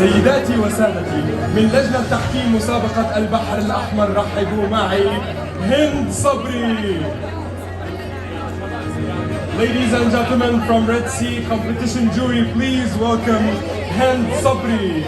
سيداتي وسادتي، من لجنة تحكيم مسابقة البحر الأحمر رحبوا معي هند صبري. Ladies and gentlemen from Red Sea Competition Jury, please welcome Hind Sabri.